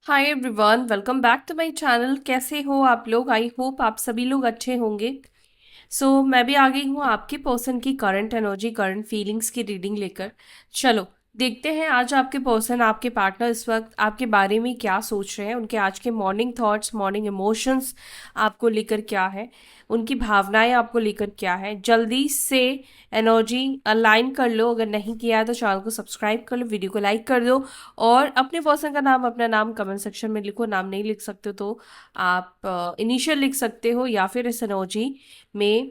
Hi everyone, welcome back to my channel. कैसे हो आप लोग? आई होप आप सभी लोग अच्छे होंगे। मैं भी आ गई हूँ आपके पर्सन की करंट एनर्जी, करंट फीलिंग्स की रीडिंग लेकर। चलो देखते हैं आज आपके पर्सन, आपके पार्टनर इस वक्त आपके बारे में क्या सोच रहे हैं। उनके आज के मॉर्निंग थॉट्स, मॉर्निंग इमोशंस आपको लेकर क्या है, उनकी भावनाएं आपको लेकर क्या है। जल्दी से एनर्जी अलाइन कर लो। अगर नहीं किया है तो चैनल को सब्सक्राइब कर लो, वीडियो को लाइक कर दो और अपने पर्सन का नाम, अपना नाम कमेंट सेक्शन में लिखो। नाम नहीं लिख सकते तो आप इनिशियल लिख सकते हो, या फिर इस एनर्जी में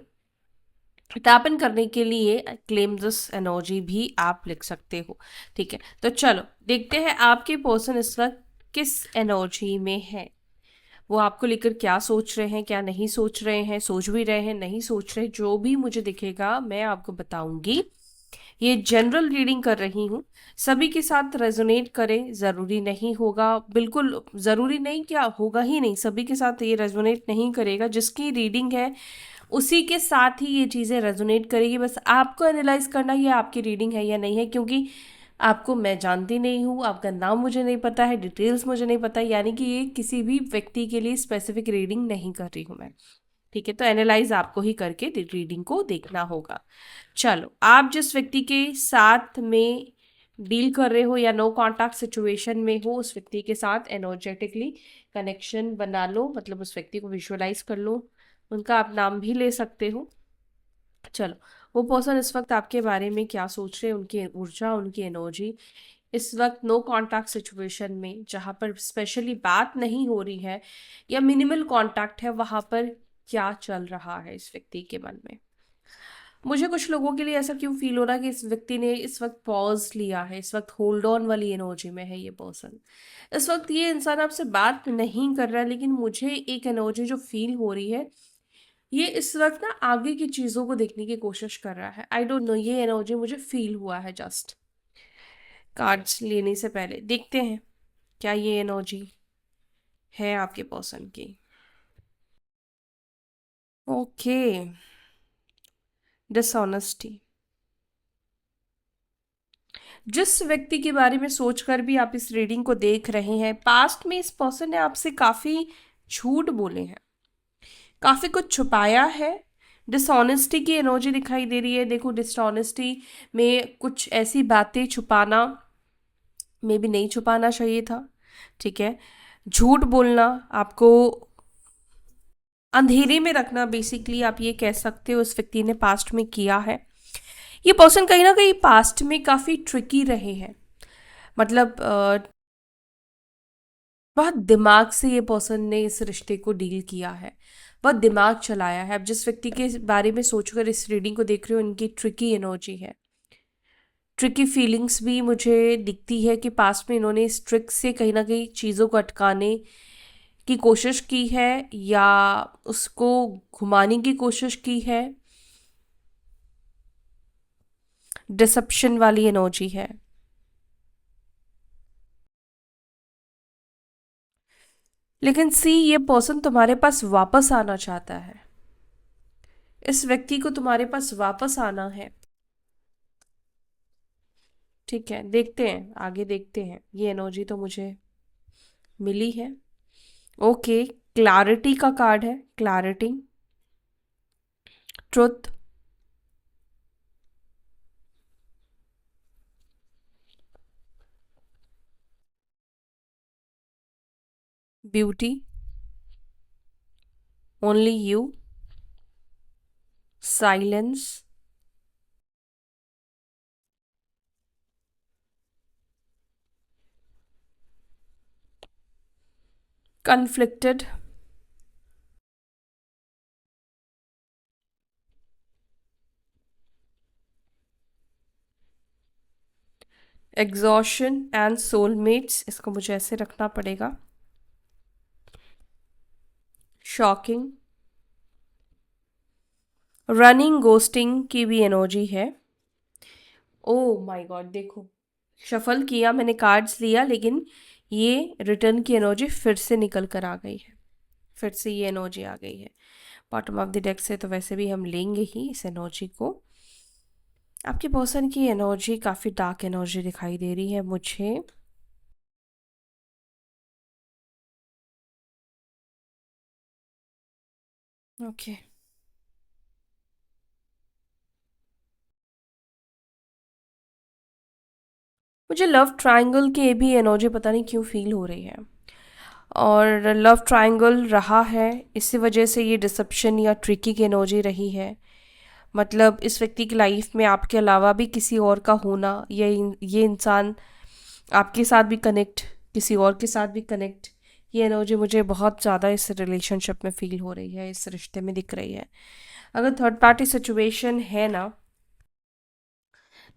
टैप इन करने के लिए क्लेम दिस एनर्जी भी आप लिख सकते हो। ठीक है, तो चलो देखते हैं आपके पर्सन इस वक्त किस एनर्जी में है। वो आपको लेकर क्या सोच रहे हैं, क्या नहीं सोच रहे हैं, सोच भी रहे हैं, नहीं सोच रहे, जो भी मुझे दिखेगा मैं आपको बताऊंगी। ये जनरल रीडिंग कर रही हूँ, सभी के साथ रेजोनेट करे जरूरी नहीं होगा। बिल्कुल जरूरी नहीं, क्या होगा ही नहीं, सभी के साथ ये रेजोनेट नहीं करेगा। जिसकी रीडिंग है उसी के साथ ही ये चीज़ें रेजोनेट करेगी। बस आपको एनालाइज करना ये आपकी रीडिंग है या नहीं है, क्योंकि आपको मैं जानती नहीं हूँ, आपका नाम मुझे नहीं पता है, डिटेल्स मुझे नहीं पता, यानी कि ये किसी भी व्यक्ति के लिए स्पेसिफिक रीडिंग नहीं कर रही हूँ मैं। ठीक है, तो एनालाइज आपको ही करके रीडिंग को देखना होगा। चलो, आप जिस व्यक्ति के साथ में डील कर रहे हो या नो कांटेक्ट सिचुएशन में हो, उस व्यक्ति के साथ एनर्जेटिकली कनेक्शन बना लो, मतलब उस व्यक्ति को विजुअलाइज कर लो। उनका आप नाम भी ले सकते हो। चलो, वो पर्सन इस वक्त आपके बारे में क्या सोच रहे हैं, उनकी ऊर्जा, उनकी एनर्जी इस वक्त नो कांटेक्ट सिचुएशन में, जहाँ पर स्पेशली बात नहीं हो रही है या मिनिमल कांटेक्ट है, वहाँ पर क्या चल रहा है इस व्यक्ति के मन में। मुझे कुछ लोगों के लिए ऐसा क्यों फील हो रहा है कि इस व्यक्ति ने इस वक्त पॉज लिया है, इस वक्त होल्ड ऑन वाली एनर्जी में है ये पर्सन। इस वक्त ये इंसान आपसे बात नहीं कर रहा है, लेकिन मुझे एक एनर्जी जो फील हो रही है, ये इस वक्त ना आगे की चीजों को देखने की कोशिश कर रहा है। आई डोंट नो, ये एनर्जी मुझे फील हुआ है जस्ट कार्ड्स लेने से पहले। देखते हैं क्या ये एनर्जी है आपके पर्सन की। Okay, dishonesty. जिस व्यक्ति के बारे में सोचकर भी आप इस रीडिंग को देख रहे हैं, पास्ट में इस पर्सन ने आपसे काफी झूठ बोले हैं, काफी कुछ छुपाया है। डिसऑनेस्टी की एनर्जी दिखाई दे रही है। देखो, डिसऑनेस्टी में कुछ ऐसी बातें छुपाना में भी नहीं छुपाना चाहिए था। ठीक है, झूठ बोलना, आपको अंधेरे में रखना, बेसिकली आप ये कह सकते हो इस व्यक्ति ने पास्ट में किया है। ये पर्सन कहीं ना कहीं पास्ट में काफी ट्रिकी रहे हैं। मतलब बहुत दिमाग से ये पर्सन ने इस रिश्ते को डील किया है, बहुत दिमाग चलाया है। अब जिस व्यक्ति के बारे में सोचकर इस रीडिंग को देख रहे हो, इनकी ट्रिकी एनर्जी है। ट्रिकी फीलिंग्स भी मुझे दिखती है कि पास्ट में इन्होंने इस ट्रिक से कहीं ना कहीं चीज़ों को अटकाने की कोशिश की है, या उसको घुमाने की कोशिश की है। डिसेप्शन वाली एनर्जी है। लेकिन सी, ये पर्सन तुम्हारे पास वापस आना चाहता है। इस व्यक्ति को तुम्हारे पास वापस आना है। ठीक है, देखते हैं आगे, देखते हैं। ये एनर्जी तो मुझे मिली है। ओके, क्लैरिटी का कार्ड है, clarity, truth, beauty, only you, silence, conflicted, exhaustion and soulmates, इसको मुझे ऐसे रखना पड़ेगा, शॉकिंग, रनिंग, गोस्टिंग की भी एनर्जी है। ओ माय गॉड, देखो, शफल किया मैंने, कार्ड्स लिया, लेकिन ये रिटर्न की एनर्जी फिर से निकल कर आ गई है। फिर से ये एनर्जी आ गई है बॉटम ऑफ द डेक से, तो वैसे भी हम लेंगे ही इस एनर्जी को। आपके पर्सन की एनर्जी काफ़ी डार्क एनर्जी दिखाई दे रही है मुझे। ओके। मुझे लव ट्रायंगल के भी एनर्जी पता नहीं क्यों फील हो रही है, और लव ट्रायंगल रहा है, इसी वजह से ये डिसेप्शन या ट्रिकी की एनर्जी रही है। मतलब इस व्यक्ति की लाइफ में आपके अलावा भी किसी और का होना, ये इंसान आपके साथ भी कनेक्ट, किसी और के साथ भी कनेक्ट, ये एनर्जी मुझे बहुत ज़्यादा इस रिलेशनशिप में फील हो रही है, इस रिश्ते में दिख रही है। अगर थर्ड पार्टी सिचुएशन है ना,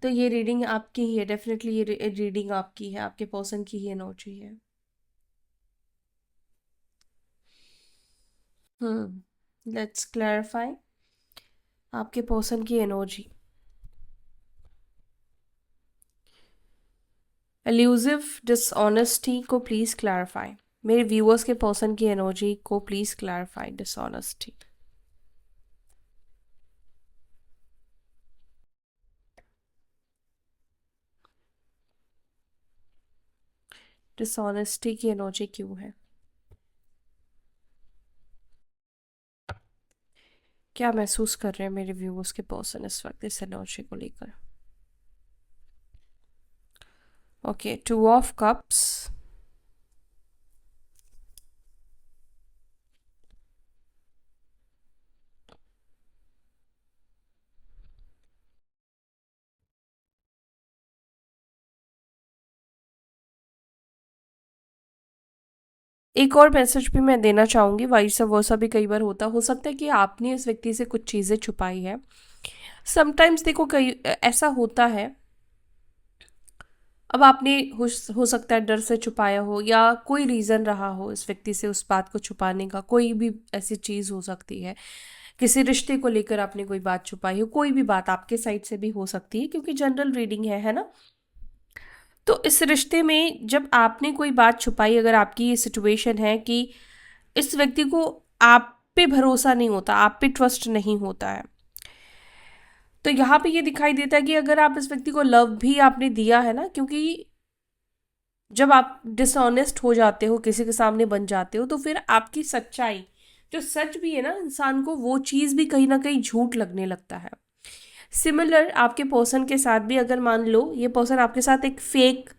तो ये रीडिंग आपकी ही है, डेफिनेटली ये रीडिंग आपकी है, आपके पर्सन की ही एनर्जी है। लेट्स क्लैरिफाई आपके पर्सन की एनर्जी। एल्यूसिव डिसऑनेस्टी को प्लीज क्लैरिफाई। मेरे व्यूअर्स के पर्सन की एनर्जी को प्लीज क्लैरिफाई डिसऑनेस्टी। डिसऑनेस्टी की एनर्जी क्यों है? क्या महसूस कर रहे हैं मेरे व्यूअर्स के पर्सन इस वक्त इस एनर्जी को लेकर? ओके, 2 ऑफ कप्स, एक और मैसेज भी मैं देना चाहूँगी, वाइस वर्सा भी कई बार होता हो सकता है कि आपने इस व्यक्ति से कुछ चीज़ें छुपाई है। समटाइम्स देखो, कई ऐसा होता है, अब आपने हो सकता है डर से छुपाया हो, या कोई रीज़न रहा हो इस व्यक्ति से उस बात को छुपाने का, कोई भी ऐसी चीज़ हो सकती है। किसी रिश्ते को लेकर आपने कोई बात छुपाई हो, कोई भी बात आपके साइड से भी हो सकती है, क्योंकि जनरल रीडिंग है ना। तो इस रिश्ते में जब आपने कोई बात छुपाई, अगर आपकी ये सिचुएशन है कि इस व्यक्ति को आप पे भरोसा नहीं होता, आप पे ट्रस्ट नहीं होता है, तो यहाँ पे ये दिखाई देता है कि अगर आप इस व्यक्ति को लव भी आपने दिया है ना, क्योंकि जब आप डिसऑनेस्ट हो जाते हो, किसी के सामने बन जाते हो, तो फिर आपकी सच्चाई, जो सच भी है ना इंसान को, वो चीज़ भी कहीं ना कहीं झूठ लगने लगता है। सिमिलर आपके पर्सन के साथ भी, अगर मान लो ये पर्सन आपके साथ एक फेक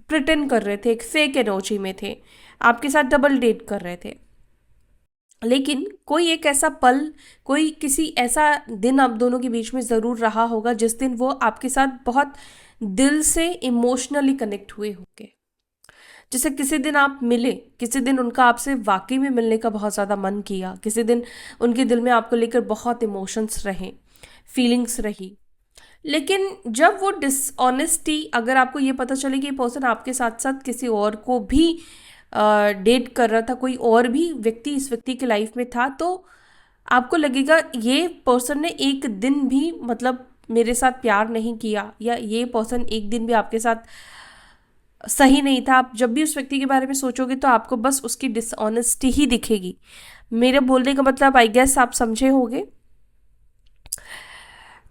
प्रिटेंड कर रहे थे, एक फेक एनर्जी में थे, आपके साथ डबल डेट कर रहे थे, लेकिन कोई एक ऐसा पल, कोई किसी ऐसा दिन आप दोनों के बीच में ज़रूर रहा होगा जिस दिन वो आपके साथ बहुत दिल से इमोशनली कनेक्ट हुए होंगे। जैसे किसी दिन आप मिले, किसी दिन उनका आपसे वाकई में मिलने का बहुत ज़्यादा मन किया, किसी दिन उनके दिल में आपको लेकर बहुत इमोशंस रहे, फीलिंग्स रही, लेकिन जब वो डिसऑनेस्टी, अगर आपको ये पता चले कि ये पर्सन आपके साथ साथ किसी और को भी डेट कर रहा था, कोई और भी व्यक्ति इस व्यक्ति की लाइफ में था, तो आपको लगेगा ये पर्सन ने एक दिन भी, मतलब मेरे साथ प्यार नहीं किया, या ये पर्सन एक दिन भी आपके साथ सही नहीं था। आप जब भी उस व्यक्ति के बारे में सोचोगे तो आपको बस उसकी डिसऑनेस्टी ही दिखेगी। मेरे बोलने का मतलब आई गेस आप समझे होंगे।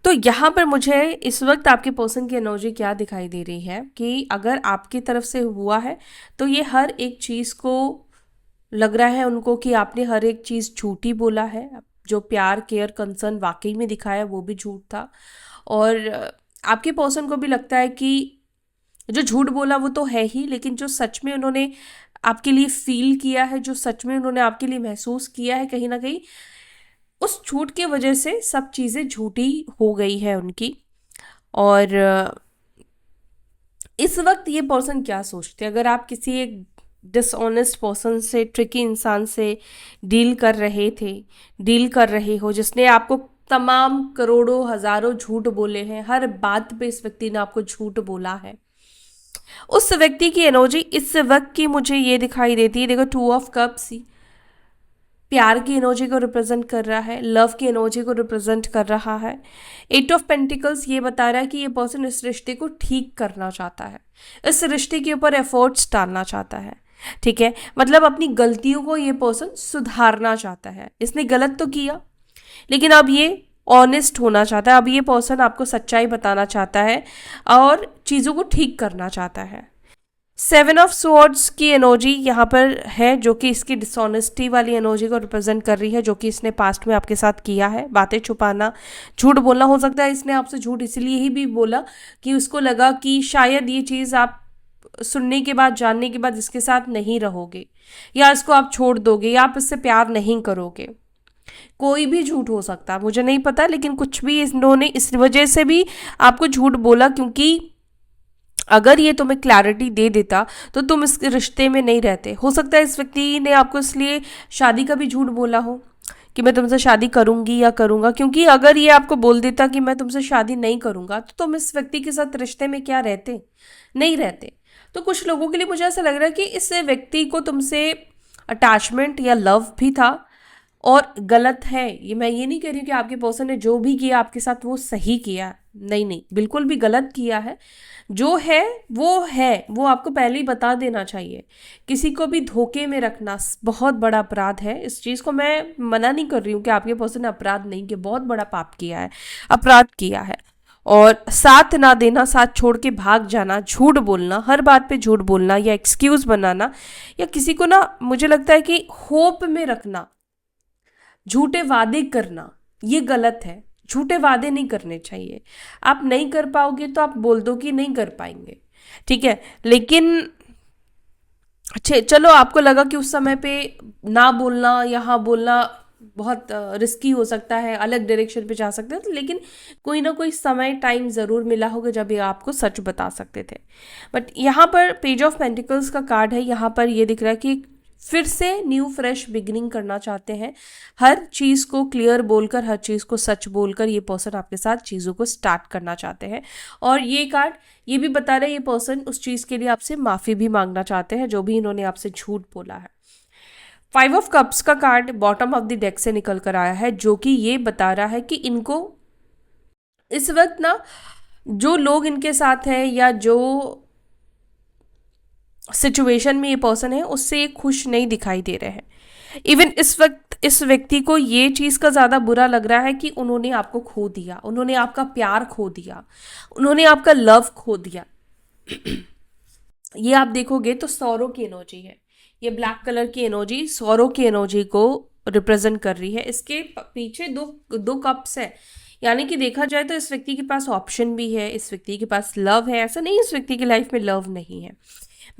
तो यहाँ पर मुझे इस वक्त आपके पर्सन की एनर्जी क्या दिखाई दे रही है कि अगर आपकी तरफ से हुआ है, तो ये हर एक चीज़ को लग रहा है उनको कि आपने हर एक चीज़ झूठी बोला है, जो प्यार केयर कंसर्न वाकई में दिखाया वो भी झूठ था, और आपके पर्सन को भी लगता है कि जो झूठ बोला वो तो है ही, लेकिन जो सच में उन्होंने आपके लिए फील किया है, जो सच में उन्होंने आपके लिए महसूस किया है, कहीं ना कहीं उस झूठ की वजह से सब चीज़ें झूठी हो गई है उनकी। और इस वक्त ये पर्सन क्या सोचते हैं, अगर आप किसी एक डिसऑनेस्ट पर्सन से, ट्रिकी इंसान से डील कर रहे हो, जिसने आपको तमाम करोड़ों हजारों झूठ बोले हैं, हर बात पे इस व्यक्ति ने आपको झूठ बोला है, उस व्यक्ति की एनर्जी इस वक्त की मुझे ये दिखाई देती है। देखो, 2 ऑफ कप्स प्यार की एनर्जी को रिप्रेजेंट कर रहा है, लव की एनर्जी को रिप्रेजेंट कर रहा है। 8 ऑफ पेंटिकल्स ये बता रहा है कि ये पर्सन इस रिश्ते को ठीक करना चाहता है, इस रिश्ते के ऊपर एफर्ट्स डालना चाहता है। ठीक है, मतलब अपनी गलतियों को ये पर्सन सुधारना चाहता है। इसने गलत तो किया, लेकिन अब ये ऑनेस्ट होना चाहता है, अब ये पर्सन आपको सच्चाई बताना चाहता है और चीज़ों को ठीक करना चाहता है। सेवन ऑफ स्वॉर्ड्स की एनर्जी यहाँ पर है, जो कि इसकी डिसऑनेस्टी वाली एनर्जी को रिप्रेजेंट कर रही है, जो कि इसने पास्ट में आपके साथ किया है। बातें छुपाना, झूठ बोलना, हो सकता है इसने आपसे झूठ इसलिए ही भी बोला कि उसको लगा कि शायद ये चीज़ आप सुनने के बाद, जानने के बाद इसके साथ नहीं रहोगे, या इसको आप छोड़ दोगे, या आप इससे प्यार नहीं करोगे। कोई भी झूठ हो सकता है, मुझे नहीं पता, लेकिन कुछ भी इन्होंने इस वजह से भी आपको झूठ बोला, क्योंकि अगर ये तुम्हें क्लैरिटी दे देता तो तुम इस रिश्ते में नहीं रहते। हो सकता है इस व्यक्ति ने आपको इसलिए शादी का भी झूठ बोला हो कि मैं तुमसे शादी करूंगी या करूंगा, क्योंकि अगर ये आपको बोल देता कि मैं तुमसे शादी नहीं करूंगा तो तुम इस व्यक्ति के साथ रिश्ते में क्या रहते, नहीं रहते। तो कुछ लोगों के लिए मुझे ऐसा लग रहा है कि इस व्यक्ति को तुमसे अटैचमेंट या लव भी था, और गलत है ये, मैं ये नहीं कह रही हूँ कि आपके पर्सन ने जो भी किया आपके साथ वो सही किया, नहीं नहीं, बिल्कुल भी गलत किया है। जो है वो आपको पहले ही बता देना चाहिए। किसी को भी धोखे में रखना बहुत बड़ा अपराध है। इस चीज़ को मैं मना नहीं कर रही हूँ कि आपके पर्सन ने अपराध नहीं किया, बहुत बड़ा पाप किया है, अपराध किया है। और साथ ना देना, साथ छोड़ के भाग जाना, झूठ बोलना, हर बात पे झूठ बोलना या एक्सक्यूज़ बनाना, या किसी को ना, मुझे लगता है कि होप में रखना, झूठे वादे करना, ये गलत है। झूठे वादे नहीं करने चाहिए। आप नहीं कर पाओगे तो आप बोल दो कि नहीं कर पाएंगे, ठीक है। लेकिन चलो, आपको लगा कि उस समय पे ना बोलना, यहाँ बोलना बहुत रिस्की हो सकता है, अलग डायरेक्शन पे जा सकते हैं, लेकिन कोई ना कोई समय, टाइम ज़रूर मिला होगा जब ये आपको सच बता सकते थे। बट यहाँ पर पेज ऑफ पेंटिकल्स का कार्ड है, यहाँ पर ये दिख रहा है कि फिर से न्यू फ्रेश बिगिनिंग करना चाहते हैं। हर चीज़ को क्लियर बोलकर, हर चीज़ को सच बोलकर ये पर्सन आपके साथ चीज़ों को स्टार्ट करना चाहते हैं। और ये कार्ड ये भी बता रहे हैं, ये पर्सन उस चीज़ के लिए आपसे माफ़ी भी मांगना चाहते हैं जो भी इन्होंने आपसे झूठ बोला है। 5 ऑफ कप्स का card bottom of the deck से निकल कर आया है, जो कि ये बता रहा है कि इनको इस वक्त ना, जो लोग इनके साथ हैं या जो सिचुएशन में ये पर्सन है उससे ये खुश नहीं दिखाई दे रहे हैं। इवन इस वक्त इस व्यक्ति को ये चीज़ का ज़्यादा बुरा लग रहा है कि उन्होंने आपको खो दिया, उन्होंने आपका प्यार खो दिया, उन्होंने आपका लव खो दिया। ये आप देखोगे तो सौरों की एनर्जी है, ये ब्लैक कलर की एनर्जी सौरों की एनर्जी को रिप्रेजेंट कर रही है। इसके पीछे दो कप्स है, यानी कि देखा जाए तो इस व्यक्ति के पास ऑप्शन भी है, इस व्यक्ति के पास लव है। ऐसा नहीं इस व्यक्ति की लाइफ में लव नहीं है,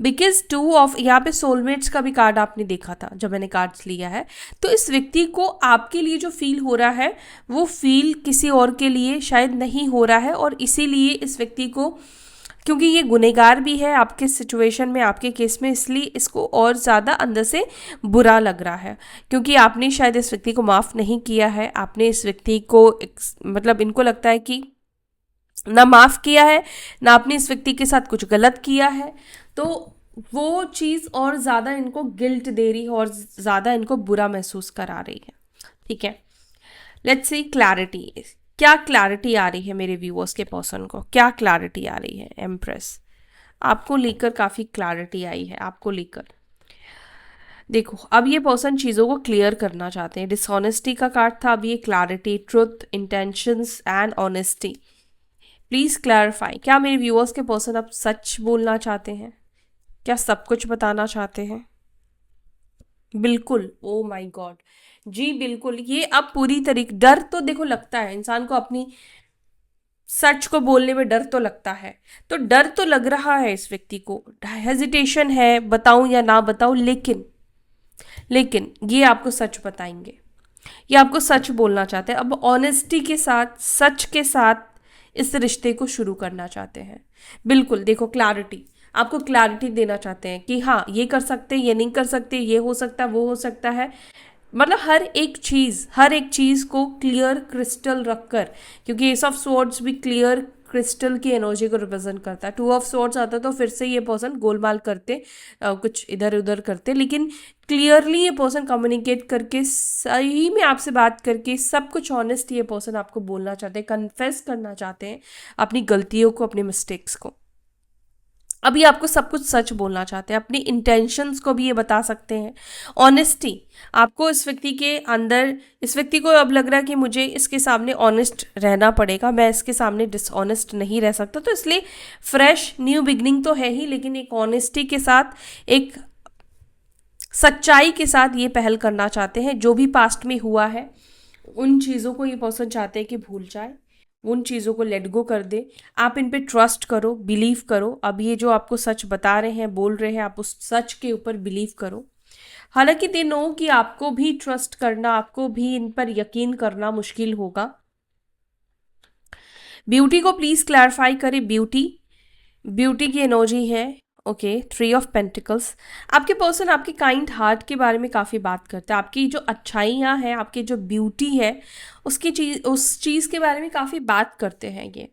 बिकॉज 2 ऑफ, यहाँ पे सोलमेट्स का भी कार्ड आपने देखा था जब मैंने कार्ड्स लिया है। तो इस व्यक्ति को आपके लिए जो फील हो रहा है वो फील किसी और के लिए शायद नहीं हो रहा है, और इसीलिए इस व्यक्ति को, क्योंकि ये गुनहगार भी है आपके सिचुएशन में, आपके केस में, इसलिए इसको और ज़्यादा अंदर से बुरा लग रहा है, क्योंकि आपने शायद इस व्यक्ति को माफ़ नहीं किया है। आपने इस व्यक्ति को मतलब इनको लगता है कि ना माफ़ किया है, ना आपने इस व्यक्ति के साथ कुछ गलत किया है, तो वो चीज़ और ज़्यादा इनको गिल्ट दे रही है और ज़्यादा इनको बुरा महसूस करा रही है, ठीक है। लेट्स सी क्लैरिटी, क्या क्लैरिटी आ रही है मेरे व्यूअर्स के पर्सन को, क्या क्लैरिटी आ रही है। एम्प्रेस आपको लेकर काफ़ी क्लैरिटी आई है, आपको लेकर। देखो, अब ये पर्सन चीज़ों को क्लियर करना चाहते हैं। डिसऑनेस्टी का कार्ड था, अब ये clarity, truth, intentions and honesty. Please clarify, क्या मेरे व्यूअर्स के पर्सन अब सच बोलना चाहते हैं, क्या सब कुछ बताना चाहते हैं? बिल्कुल, ओ माय गॉड, जी बिल्कुल। ये अब पूरी तरीके, डर तो देखो लगता है इंसान को, अपनी सच को बोलने में डर तो लगता है, तो डर तो लग रहा है इस व्यक्ति को, हेजिटेशन है बताऊं या ना बताऊं, लेकिन ये आपको सच बताएंगे, ये आपको सच बोलना चाहते हैं। अब ऑनेस्टी के साथ, सच के साथ इस रिश्ते को शुरू करना चाहते हैं। बिल्कुल, देखो क्लैरिटी, आपको क्लैरिटी देना चाहते हैं कि हाँ ये कर सकते हैं, ये नहीं कर सकते, ये हो सकता है, वो हो सकता है, मतलब हर एक चीज़ को क्लियर क्रिस्टल रखकर, क्योंकि एस ऑफ स्वॉर्ड्स भी क्लियर क्रिस्टल की एनर्जी को रिप्रेजेंट करता है। 2 ऑफ स्वॉर्ड्स आता तो फिर से ये पर्सन गोलमाल करते, कुछ इधर उधर करते, लेकिन क्लियरली ये पर्सन कम्युनिकेट करके, सही में आपसे बात करके, सब कुछ ऑनेस्ट ये पर्सन आपको बोलना चाहते हैं, कन्फेस करना चाहते हैं अपनी गलतियों को, अपने मिस्टेक्स को। अभी आपको सब कुछ सच बोलना चाहते हैं, अपनी इंटेंशंस को भी ये बता सकते हैं। ऑनेस्टी, आपको इस व्यक्ति के अंदर, इस व्यक्ति को अब लग रहा है कि मुझे इसके सामने ऑनेस्ट रहना पड़ेगा, मैं इसके सामने डिसऑनेस्ट नहीं रह सकता, तो इसलिए फ्रेश न्यू बिगनिंग तो है ही, लेकिन एक ऑनेस्टी के साथ, एक सच्चाई के साथ ये पहल करना चाहते हैं। जो भी पास्ट में हुआ है उन चीज़ों को ये पर्सन चाहते हैं कि भूल जाए, उन चीज़ों को लेट गो कर दे। आप इन पे ट्रस्ट करो, बिलीव करो। अब ये जो आपको सच बता रहे हैं, बोल रहे हैं, आप उस सच के ऊपर बिलीव करो। हालांकि दे नो कि आपको भी ट्रस्ट करना, आपको भी इन पर यकीन करना मुश्किल होगा। ब्यूटी को प्लीज क्लैरिफाई करें। ब्यूटी की एनर्जी है, ओके, 3 ऑफ पेंटिकल्स। आपके पर्सन आपके काइंड हार्ट के बारे में काफ़ी बात करते हैं, आपकी जो अच्छाइयाँ हैं, आपकी जो ब्यूटी है, उस चीज़ के बारे में काफ़ी बात करते हैं। ये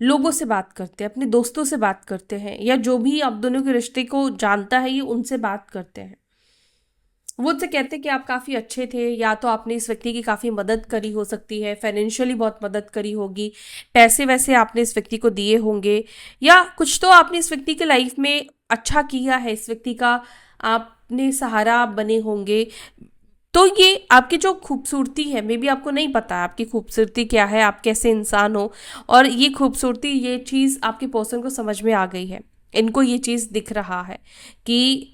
लोगों से बात करते हैं, अपने दोस्तों से बात करते हैं, या जो भी आप दोनों के रिश्ते को जानता है ये उनसे बात करते हैं। वो उनसे कहते हैं कि आप काफ़ी अच्छे थे, या तो आपने इस व्यक्ति की काफ़ी मदद करी हो सकती है, फाइनेंशियली बहुत मदद करी होगी, पैसे वैसे आपने इस व्यक्ति को दिए होंगे, या कुछ तो आपने इस व्यक्ति के लाइफ में अच्छा किया है, इस व्यक्ति का आपने सहारा बने होंगे। तो ये आपकी जो खूबसूरती है, मे बी आपको नहीं पता आपकी खूबसूरती क्या है, आप कैसे इंसान हो, और ये खूबसूरती, ये चीज़ आपके पर्सन को समझ में आ गई है। इनको ये चीज़ दिख रहा है कि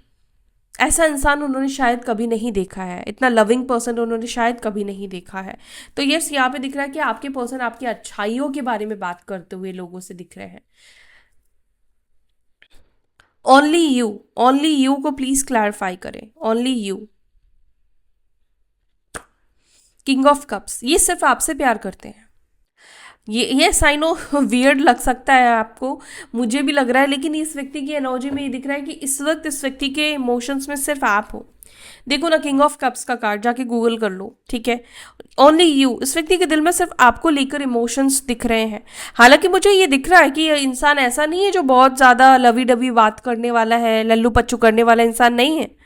ऐसा इंसान उन्होंने शायद कभी नहीं देखा है, इतना लविंग पर्सन उन्होंने शायद कभी नहीं देखा है। तो यस, यहाँ पे दिख रहा है कि आपके पर्सन आपकी अच्छाइयों के बारे में बात करते हुए लोगों से दिख रहे हैं। ओनली यू को प्लीज क्लैरिफाई करें। Only you, king of cups, ये सिर्फ आपसे प्यार करते हैं। ये साइन ऑफ वियर्ड लग सकता है आपको, मुझे भी लग रहा है, लेकिन इस व्यक्ति की एनर्जी में ये दिख रहा है कि इस वक्त इस व्यक्ति के इमोशंस में सिर्फ आप हो। देखो ना, किंग ऑफ कप्स का कार्ड जाके गूगल कर लो, ठीक है। ओनली यू, इस व्यक्ति के दिल में सिर्फ आपको लेकर इमोशंस दिख रहे हैं। हालांकि मुझे ये दिख रहा है कि ये इंसान ऐसा नहीं है जो बहुत ज़्यादा लवी डबी बात करने वाला है, लल्लू पच्चू करने वाला इंसान नहीं है।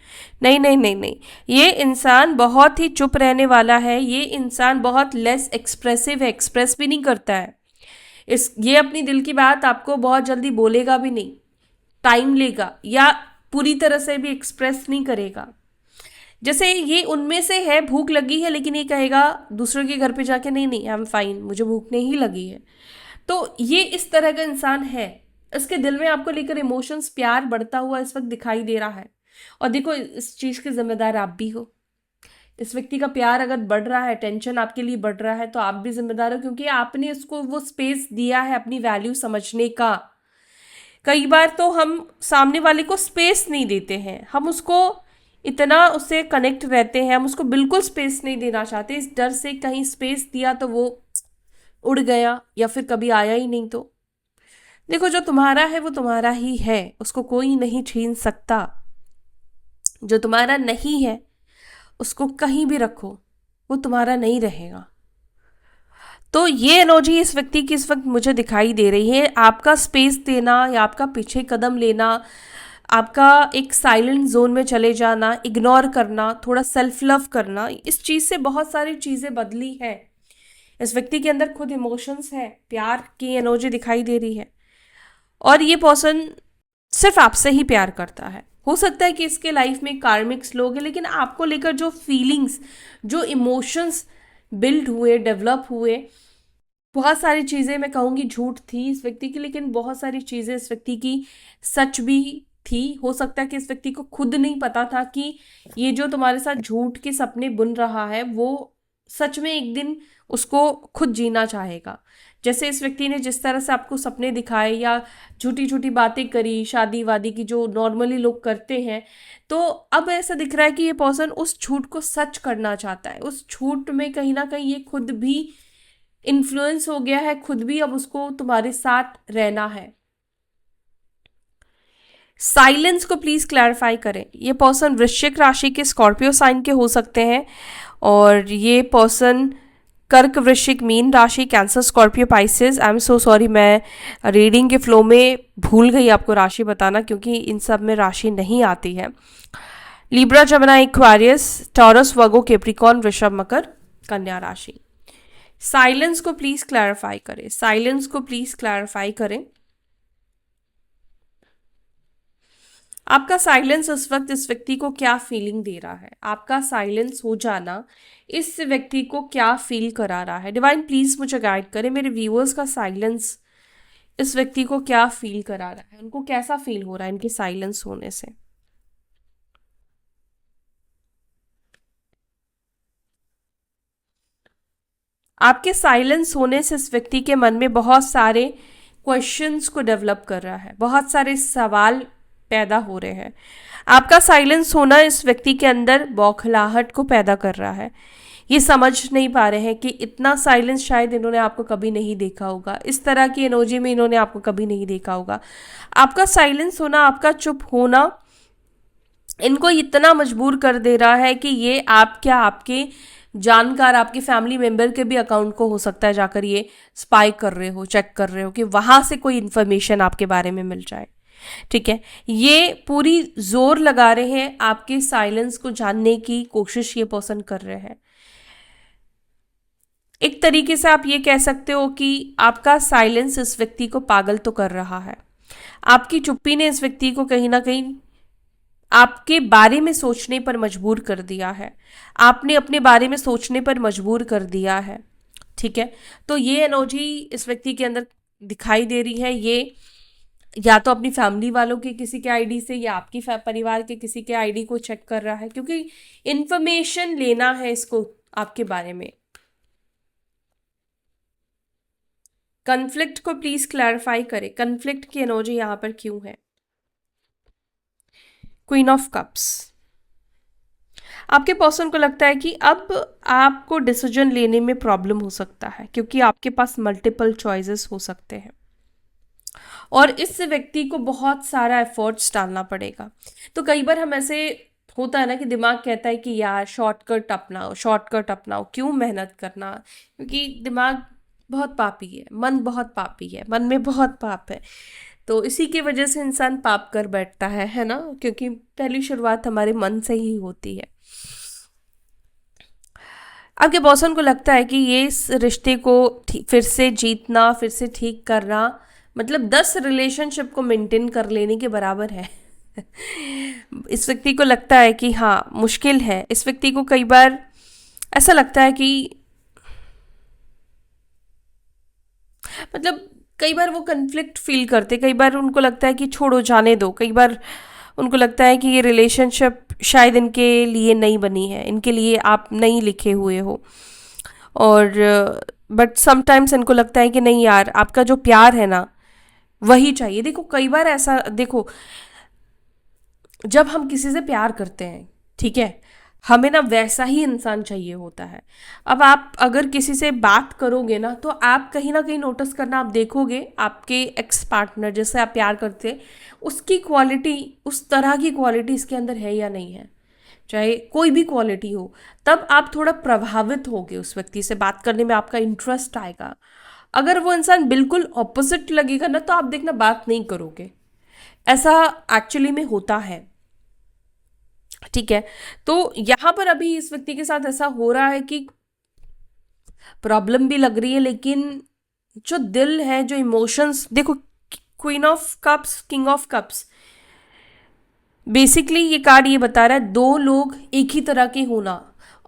नहीं नहीं नहीं नहीं, ये इंसान बहुत ही चुप रहने वाला है, ये इंसान बहुत लेस एक्सप्रेसिव है, एक्सप्रेस भी नहीं करता है। ये अपनी दिल की बात आपको बहुत जल्दी बोलेगा भी नहीं, टाइम लेगा, या पूरी तरह से भी एक्सप्रेस नहीं करेगा। जैसे ये उनमें से है, भूख लगी है, लेकिन ये कहेगा दूसरों के घर पे जाके नहीं नहीं, आई एम फाइन, मुझे भूख नहीं लगी है। तो ये इस तरह का इंसान है। इसके दिल में आपको लेकर इमोशंस, प्यार बढ़ता हुआ इस वक्त दिखाई दे रहा है। और देखो, इस चीज़ के जिम्मेदार आप भी हो। इस व्यक्ति का प्यार अगर बढ़ रहा है, टेंशन आपके लिए बढ़ रहा है, तो आप भी जिम्मेदार हो, क्योंकि आपने इसको वो स्पेस दिया है अपनी वैल्यू समझने का। कई बार तो हम सामने वाले को स्पेस नहीं देते हैं, हम उसको इतना उससे कनेक्ट रहते हैं, हम उसको बिल्कुल स्पेस नहीं देना चाहते, इस डर से कहीं स्पेस दिया तो वो उड़ गया, या फिर कभी आया ही नहीं। तो देखो, जो तुम्हारा है वो तुम्हारा ही है, उसको कोई नहीं छीन सकता। जो तुम्हारा नहीं है उसको कहीं भी रखो, वो तुम्हारा नहीं रहेगा। तो ये एनर्जी इस व्यक्ति की इस वक्त मुझे दिखाई दे रही है। आपका स्पेस देना, या आपका पीछे कदम लेना, आपका एक साइलेंट जोन में चले जाना, इग्नोर करना, थोड़ा सेल्फ लव करना, इस चीज़ से बहुत सारी चीज़ें बदली हैं। इस व्यक्ति के अंदर खुद इमोशंस है, प्यार की एनर्जी दिखाई दे रही है, और ये पर्सन सिर्फ आपसे ही प्यार करता है। हो सकता है कि इसके लाइफ में कार्मिक्स लोग हैं, लेकिन आपको लेकर जो फीलिंग्स, जो इमोशंस बिल्ड हुए, डेवलप हुए, बहुत सारी चीज़ें मैं कहूँगी झूठ थी इस व्यक्ति की, लेकिन बहुत सारी चीज़ें इस व्यक्ति की सच भी थी। हो सकता है कि इस व्यक्ति को खुद नहीं पता था कि ये जो तुम्हारे साथ झूठ के सपने बुन रहा है वो सच में एक दिन उसको खुद जीना चाहेगा। जैसे इस व्यक्ति ने जिस तरह से आपको सपने दिखाए, या झूठी झूठी बातें करी शादी वादी की, जो नॉर्मली लोग करते हैं, तो अब ऐसा दिख रहा है कि ये पर्सन उस झूठ को सच करना चाहता है। उस झूठ में कहीं ना कहीं ये खुद भी इन्फ्लुएंस हो गया है, खुद भी अब उसको तुम्हारे साथ रहना है। साइलेंस को प्लीज क्लैरिफाई करें। ये पर्सन वृश्चिक राशि के स्कॉर्पियो साइन के हो सकते हैं, और ये पर्सन कर्क, वृश्चिक, मीन राशि, cancer, Scorpio, Pisces. I am so sorry, मैं रीडिंग के फ्लो में भूल गई आपको राशि बताना, क्योंकि इन सब में राशि नहीं आती है। लिब्रा, जमुना, एक्वारियस, टॉरस, वर्गो, कैप्रिकॉर्न, वृषभ, मकर, कन्या राशि। साइलेंस को प्लीज क्लैरिफाई करें। साइलेंस को प्लीज क्लैरिफाई करें। आपका साइलेंस उस वक्त इस व्यक्ति को क्या फीलिंग दे रहा है, आपका साइलेंस हो जाना इस व्यक्ति को क्या फील करा रहा है। डिवाइन प्लीज मुझे गाइड करें, मेरे व्यूअर्स का साइलेंस इस व्यक्ति को क्या फील करा रहा है, उनको कैसा फील हो रहा है इनके साइलेंस होने से। आपके साइलेंस होने से इस व्यक्ति के मन में बहुत सारे क्वेश्चंस को डेवलप कर रहा है, बहुत सारे सवाल पैदा हो रहे हैं। आपका साइलेंस होना इस व्यक्ति के अंदर बौखलाहट को पैदा कर रहा है। ये समझ नहीं पा रहे हैं कि इतना साइलेंस शायद इन्होंने आपको कभी नहीं देखा होगा, इस तरह की एनर्जी में इन्होंने आपको कभी नहीं देखा होगा। आपका साइलेंस होना, आपका चुप होना इनको इतना मजबूर कर दे रहा है कि ये आप क्या, आपके जानकार, आपके फैमिली मेंबर के भी अकाउंट को हो सकता है जाकर ये स्पाई कर रहे हो, चेक कर रहे हो कि वहां से कोई इन्फॉर्मेशन आपके बारे में मिल जाए। ठीक है, ये पूरी जोर लगा रहे हैं आपके साइलेंस को जानने की कोशिश ये पर्सन कर रहे हैं। एक तरीके से आप ये कह सकते हो कि आपका साइलेंस इस व्यक्ति को पागल तो कर रहा है। आपकी चुप्पी ने इस व्यक्ति को कहीं ना कहीं आपके बारे में सोचने पर मजबूर कर दिया है, आपने अपने बारे में सोचने पर मजबूर कर दिया है। ठीक है, तो ये एनर्जी इस व्यक्ति के अंदर दिखाई दे रही है। ये या तो अपनी फैमिली वालों के किसी के आईडी से या आपकी परिवार के किसी के आईडी को चेक कर रहा है, क्योंकि इंफॉर्मेशन लेना है इसको आपके बारे में। कन्फ्लिक्ट को प्लीज क्लैरिफाई करें, कन्फ्लिक्ट की एनर्जी यहां पर क्यों है। क्वीन ऑफ कप्स, आपके पर्सन को लगता है कि अब आपको डिसीजन लेने में प्रॉब्लम हो सकता है, क्योंकि आपके पास मल्टीपल चॉइसेस हो सकते हैं और इस व्यक्ति को बहुत सारा एफर्ट्स डालना पड़ेगा। तो कई बार हम ऐसे होता है ना कि दिमाग कहता है कि यार शॉर्टकट अपनाओ, शॉर्टकट अपनाओ, क्यों मेहनत करना, क्योंकि दिमाग बहुत पापी है, मन बहुत पापी है, मन में बहुत पाप है। तो इसी की वजह से इंसान पाप कर बैठता है ना, क्योंकि पहली शुरुआत हमारे मन से ही होती है। आपके बॉसन को लगता है कि ये इस रिश्ते को फिर से जीतना, फिर से ठीक करना, मतलब 10 रिलेशनशिप को मेंटेन कर लेने के बराबर है। इस व्यक्ति को लगता है कि हाँ मुश्किल है। इस व्यक्ति को कई बार ऐसा लगता है कि मतलब कई बार वो कन्फ्लिक्ट फील करते, कई बार उनको लगता है कि छोड़ो जाने दो, कई बार उनको लगता है कि ये रिलेशनशिप शायद इनके लिए नहीं बनी है, इनके लिए आप नहीं लिखे हुए हो। और बट समटाइम्स इनको लगता है कि नहीं यार, आपका जो प्यार है ना वही चाहिए। देखो कई बार ऐसा, देखो जब हम किसी से प्यार करते हैं, ठीक है, हमें ना वैसा ही इंसान चाहिए होता है। अब आप अगर किसी से बात करोगे ना तो आप कहीं ना कहीं नोटिस करना, आप देखोगे आपके एक्स पार्टनर जिससे आप प्यार करते हैं उसकी क्वालिटी, उस तरह की क्वालिटी इसके अंदर है या नहीं है, चाहे कोई भी क्वालिटी हो, तब आप थोड़ा प्रभावित होगे, उस व्यक्ति से बात करने में आपका इंटरेस्ट आएगा। अगर वो इंसान बिल्कुल ऑपोजिट लगेगा ना तो आप देखना बात नहीं करोगे। ऐसा एक्चुअली में होता है। ठीक है, तो यहां पर अभी इस व्यक्ति के साथ ऐसा हो रहा है कि प्रॉब्लम भी लग रही है, लेकिन जो दिल है, जो इमोशंस, देखो queen of cups, king of cups, basically ये कार्ड ये बता रहा है दो लोग एक ही तरह के होना।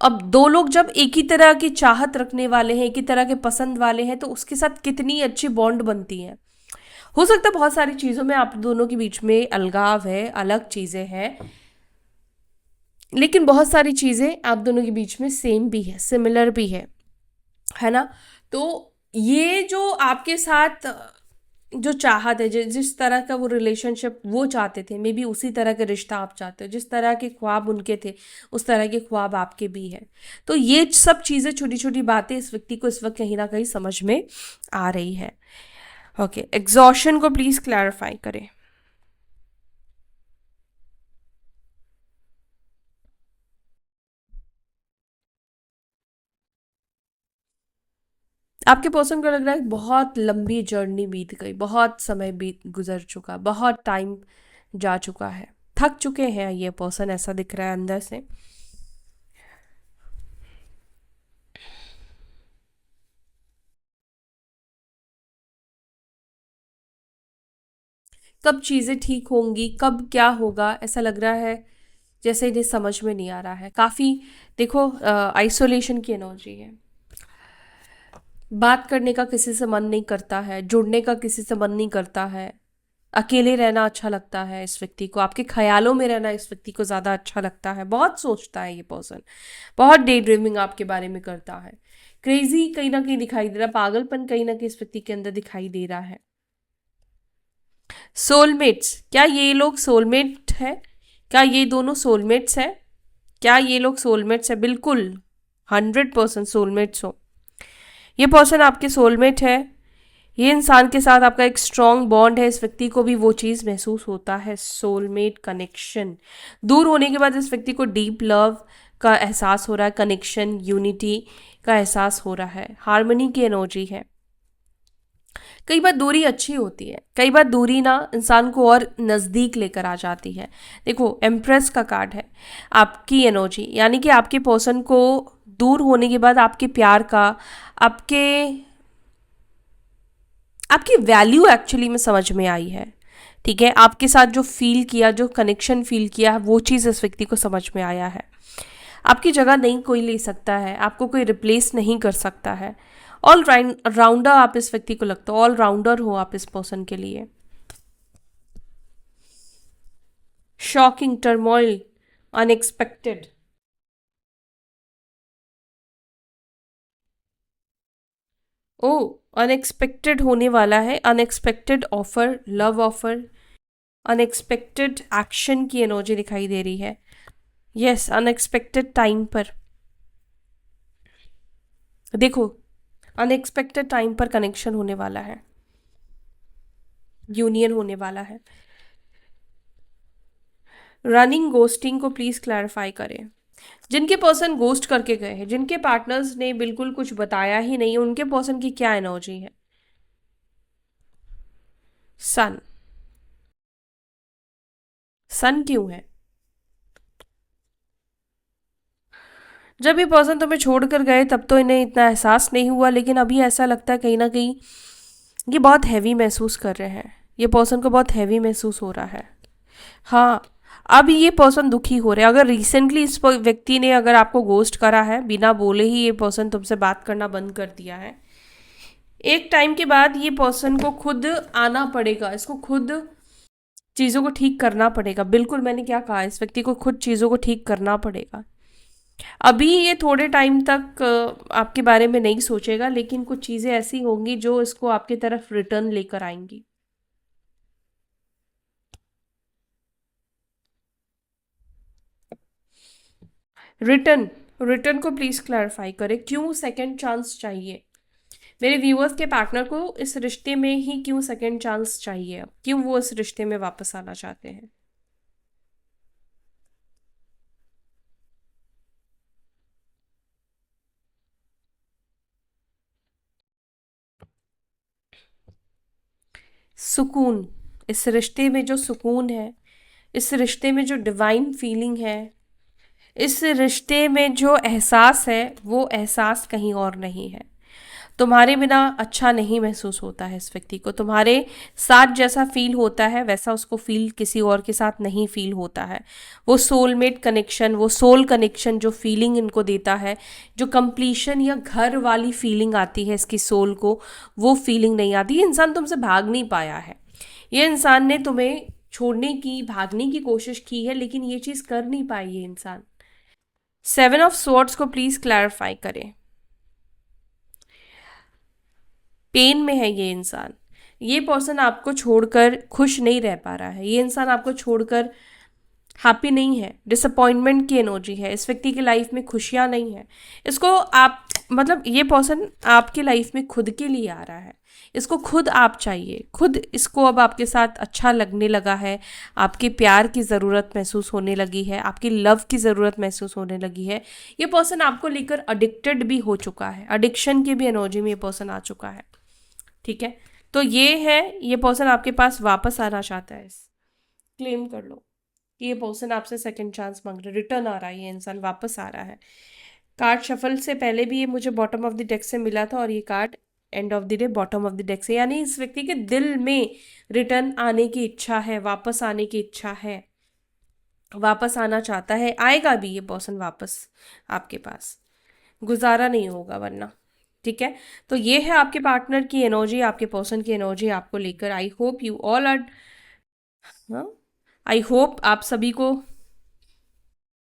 अब दो लोग जब एक ही तरह की चाहत रखने वाले हैं, एक ही तरह के पसंद वाले हैं, तो उसके साथ कितनी अच्छी बॉन्ड बनती है। हो सकता है बहुत सारी चीज़ों में आप दोनों के बीच में अलगाव है, अलग चीज़ें हैं, लेकिन बहुत सारी चीज़ें आप दोनों के बीच में सेम भी है, सिमिलर भी है ना। तो ये जो आपके साथ जो चाहत है, जिस तरह का वो रिलेशनशिप वो चाहते थे, मे बी उसी तरह का रिश्ता आप चाहते हो, जिस तरह के ख्वाब उनके थे उस तरह के ख्वाब आपके भी हैं। तो ये सब चीज़ें, छोटी छोटी बातें इस व्यक्ति को इस वक्त कहीं ना कहीं समझ में आ रही है। ओके, एग्जॉशन को प्लीज क्लैरिफाई करें। आपके पर्सन को लग रहा है बहुत लंबी जर्नी बीत गई, बहुत समय बीत गुजर चुका, बहुत टाइम जा चुका है, थक चुके हैं ये पर्सन, ऐसा दिख रहा है अंदर से। कब चीज़ें ठीक होंगी, कब क्या होगा, ऐसा लग रहा है जैसे इन्हें समझ में नहीं आ रहा है काफ़ी। देखो, आइसोलेशन की एनर्जी है। बात करने का किसी से मन नहीं करता है, जुड़ने का किसी से मन नहीं करता है, अकेले रहना अच्छा लगता है इस व्यक्ति को, आपके ख्यालों में रहना इस व्यक्ति को ज़्यादा अच्छा लगता है, बहुत सोचता है ये पर्सन, बहुत डे ड्रीमिंग आपके बारे में करता है, क्रेजी कहीं ना कहीं दिखाई दे रहा है, पागलपन कहीं ना कहीं इस व्यक्ति के अंदर दिखाई दे रहा है। सोलमेट्स, क्या ये लोग सोलमेट है? क्या ये दोनों सोलमेट्स है? क्या ये लोग सोलमेट्स है? बिल्कुल 100% सोलमेट्स हो। ये पर्सन आपके सोलमेट है। ये इंसान के साथ आपका एक स्ट्रॉन्ग बॉन्ड है, इस व्यक्ति को भी वो चीज़ महसूस होता है, सोलमेट कनेक्शन। दूर होने के बाद इस व्यक्ति को डीप लव का एहसास हो रहा है, कनेक्शन, यूनिटी का एहसास हो रहा है, हार्मनी की एनर्जी है। कई बार दूरी अच्छी होती है, कई बार दूरी ना इंसान को और नज़दीक लेकर आ जाती है। देखो, एम्प्रेस का कार्ड है आपकी एनर्जी, यानी कि आपके पर्सन को दूर होने के बाद आपके प्यार का, आपके आपकी वैल्यू एक्चुअली में समझ में आई है। ठीक है, आपके साथ जो फील किया, जो कनेक्शन फील किया, वो चीज़ इस व्यक्ति को समझ में आया है। आपकी जगह नहीं कोई ले सकता है, आपको कोई रिप्लेस नहीं कर सकता है। ऑल राउंडर आप इस व्यक्ति को लगता हो, ऑल राउंडर हो आप इस पर्सन के लिए। Shocking, turmoil, unexpected. Oh, unexpected होने वाला है, unexpected offer, love offer, unexpected action की एनर्जी दिखाई दे रही है। यस, अनएक्सपेक्टेड टाइम पर। देखो, अनएक्सपेक्टेड टाइम पर कनेक्शन होने वाला है, यूनियन होने वाला है। रनिंग गोस्टिंग को प्लीज क्लैरिफाई करें। जिनके पर्सन गोस्ट करके गए हैं, जिनके पार्टनर्स ने बिल्कुल कुछ बताया ही नहीं, उनके पर्सन की क्या एनर्जी है? सन। सन क्यों है? जब ये पर्सन तुम्हें छोड़कर गए तब तो इन्हें इतना एहसास नहीं हुआ, लेकिन अभी ऐसा लगता है कहीं ना कहीं ये बहुत हैवी महसूस कर रहे हैं, ये पर्सन को बहुत हैवी महसूस हो रहा है। हाँ, अब ये पर्सन दुखी हो रहे हैं। अगर रिसेंटली इस व्यक्ति ने अगर आपको गोस्ट करा है, बिना बोले ही ये पर्सन तुमसे बात करना बंद कर दिया है, एक टाइम के बाद ये पर्सन को खुद आना पड़ेगा, इसको खुद चीज़ों को ठीक करना पड़ेगा। बिल्कुल, मैंने क्या कहा, इस व्यक्ति को खुद चीज़ों को ठीक करना पड़ेगा। अभी ये थोड़े टाइम तक आपके बारे में नहीं सोचेगा, लेकिन कुछ चीज़ें ऐसी होंगी जो इसको आपकी तरफ रिटर्न लेकर आएंगी। रिटर्न, रिटर्न को प्लीज क्लैरिफाई करें, क्यों सेकंड चांस चाहिए? मेरे व्यूअर्स के पार्टनर को इस रिश्ते में ही क्यों सेकंड चांस चाहिए, क्यों वो इस रिश्ते में वापस आना चाहते हैं? सुकून, इस रिश्ते में जो सुकून है, इस रिश्ते में जो डिवाइन फीलिंग है, इस रिश्ते में जो एहसास है, वो एहसास कहीं और नहीं है। तुम्हारे बिना अच्छा नहीं महसूस होता है इस व्यक्ति को, तुम्हारे साथ जैसा फील होता है वैसा उसको फील किसी और के साथ नहीं फील होता है। वो सोलमेट कनेक्शन, वो सोल कनेक्शन जो फीलिंग इनको देता है, जो कंप्लीशन या घर वाली फीलिंग आती है इसकी सोल को, वो फीलिंग नहीं आती। ये इंसान तुमसे भाग नहीं पाया है, ये इंसान ने तुम्हें छोड़ने की, भागने की कोशिश की है, लेकिन ये चीज़ कर नहीं पाई ये इंसान। सेवन ऑफ स्वॉर्ड्स को प्लीज क्लैरिफाई करें। पेन में है ये इंसान, ये पर्सन आपको छोड़कर खुश नहीं रह पा रहा है, ये इंसान आपको छोड़कर हैप्पी नहीं है, डिसअपॉइंटमेंट की एनर्जी है, इस व्यक्ति की लाइफ में खुशियाँ नहीं है। इसको आप, मतलब ये पर्सन आपकी लाइफ में खुद के लिए आ रहा है, इसको खुद आप चाहिए, खुद इसको अब आपके साथ अच्छा लगने लगा है, आपके प्यार की ज़रूरत महसूस होने लगी है, आपकी लव की ज़रूरत महसूस होने लगी है। ये पर्सन आपको लेकर एडिक्टेड भी हो चुका है, एडिक्शन की भी एनर्जी में ये पर्सन आ चुका है। ठीक है, तो ये है, ये पर्सन आपके पास वापस आना चाहता है। क्लेम कर लो कि ये पर्सन आपसे सेकंड चांस मांग रहा है, रिटर्न आ रहा है, ये इंसान वापस आ रहा है। कार्ड शफल से पहले भी ये मुझे बॉटम ऑफ द डेक से मिला था और ये card end of the day bottom of the deck से, यानी इस व्यक्ति के दिल में रिटर्न आने की इच्छा है, वापस आने की इच्छा है, वापस आना चाहता है, आएगा भी ये पर्सन वापस आपके पास, गुजारा नहीं होगा वरना। ठीक है, तो ये है आपके पार्टनर की एनर्जी, आपके पर्सन की एनर्जी आपको लेकर। I hope you all are, I hope आप सभी को